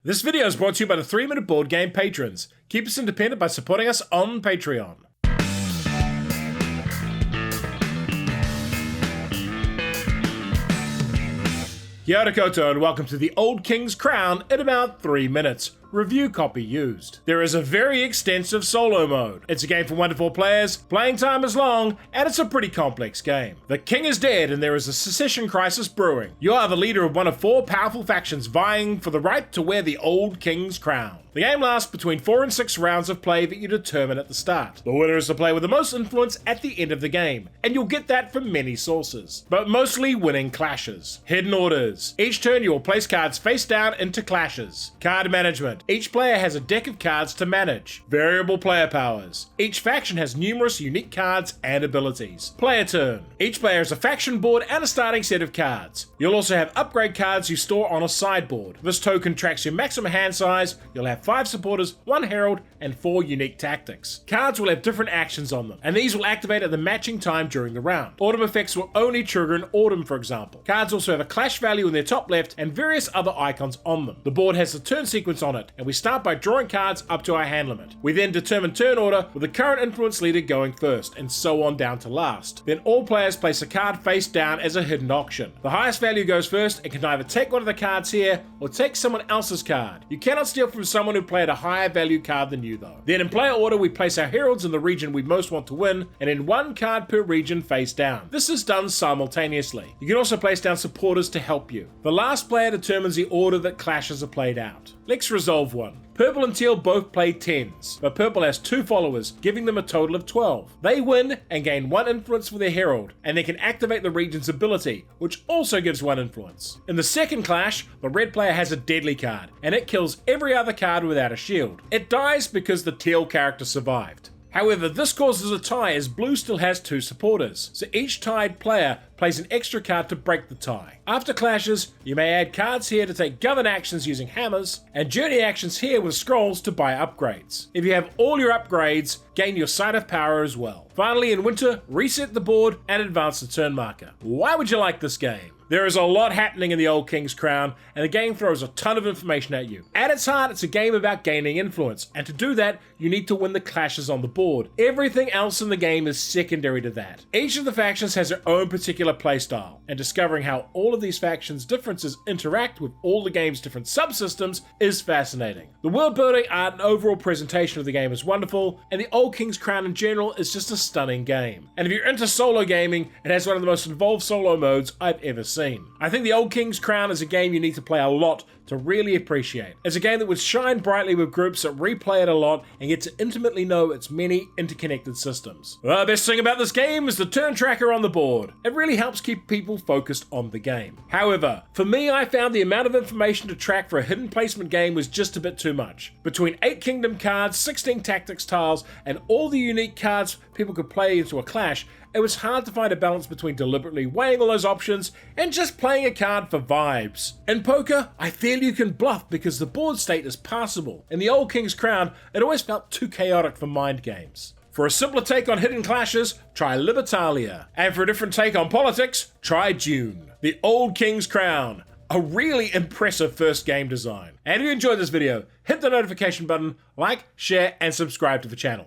This video is brought to you by the 3-Minute Board Game patrons. Keep us independent by supporting us on Patreon. Kia ora koutou and welcome to the Old King's Crown in about 3 minutes. Review copy used. There is a very extensive solo mode. It's a game for 1 to 4 players, playing time is long, and it's a pretty complex game. The king is dead and there is a succession crisis brewing. You are the leader of one of 4 powerful factions vying for the right to wear the Old King's Crown. The game lasts between 4 and 6 rounds of play that you determine at the start. The winner is the player with the most influence at the end of the game, and you'll get that from many sources, but mostly winning clashes. Hidden orders. Each turn you will place cards face down into clashes. Card management. Each player has a deck of cards to manage. Variable player powers. Each faction has numerous unique cards and abilities. Player turn. Each player has a faction board and a starting set of cards. You'll also have upgrade cards you store on a sideboard. This token tracks your maximum hand size. You'll have 5 supporters, 1 herald, and 4 unique tactics. Cards will have different actions on them, and these will activate at the matching time during the round. Autumn effects will only trigger in autumn, for example. Cards also have a clash value in their top left and various other icons on them. The board has a turn sequence on it, and we start by drawing cards up to our hand limit. We then determine turn order with the current influence leader going first, and so on down to last. Then all players place a card face down as a hidden auction. The highest value goes first and can either take one of the cards here or take someone else's card. You cannot steal from someone who played a higher value card than you though. Then in player order we place our heralds in the region we most want to win, and in 1 card per region face down. This is done simultaneously. You can also place down supporters to help you. The last player determines the order that clashes are played out. Let's resolve one. Purple and teal both play 10s, but purple has 2 followers, giving them a total of 12. They win and gain 1 influence for their herald, and they can activate the region's ability, which also gives 1 influence. In the second clash, the red player has a deadly card, and it kills every other card without a shield. It dies because the teal character survived. However, this causes a tie as blue still has 2 supporters, so each tied player plays an extra card to break the tie. After clashes, you may add cards here to take govern actions using hammers, and journey actions here with scrolls to buy upgrades. If you have all your upgrades, gain your Site of Power as well. Finally, in winter, reset the board and advance the turn marker. Why would you like this game? There is a lot happening in the Old King's Crown, and the game throws a ton of information at you. At its heart, it's a game about gaining influence, and to do that, you need to win the clashes on the board. Everything else in the game is secondary to that. Each of the factions has their own particular playstyle, and discovering how all of these factions' differences interact with all the game's different subsystems is fascinating. The world building, art, and overall presentation of the game is wonderful, and the Old King's Crown in general is just a stunning game. And if you're into solo gaming, it has one of the most involved solo modes I've ever seen. I think the Old King's Crown is a game you need to play a lot to really appreciate. It's a game that would shine brightly with groups that replay it a lot and get to intimately know its many interconnected systems. The best thing about this game is the turn tracker on the board. It really helps keep people focused on the game. However, for me, I found the amount of information to track for a hidden placement game was just a bit too much. Between 8 kingdom cards, 16 tactics tiles, and all the unique cards people could play into a clash, it was hard to find a balance between deliberately weighing all those options and just playing a card for vibes. In poker, I feel you can bluff because the board state is passable. In the Old King's Crown, it always felt too chaotic for mind games. For a simpler take on hidden clashes, try Libertalia. And for a different take on politics, try Dune. The Old King's Crown. A really impressive first game design. And if you enjoyed this video, hit the notification button, like, share, and subscribe to the channel.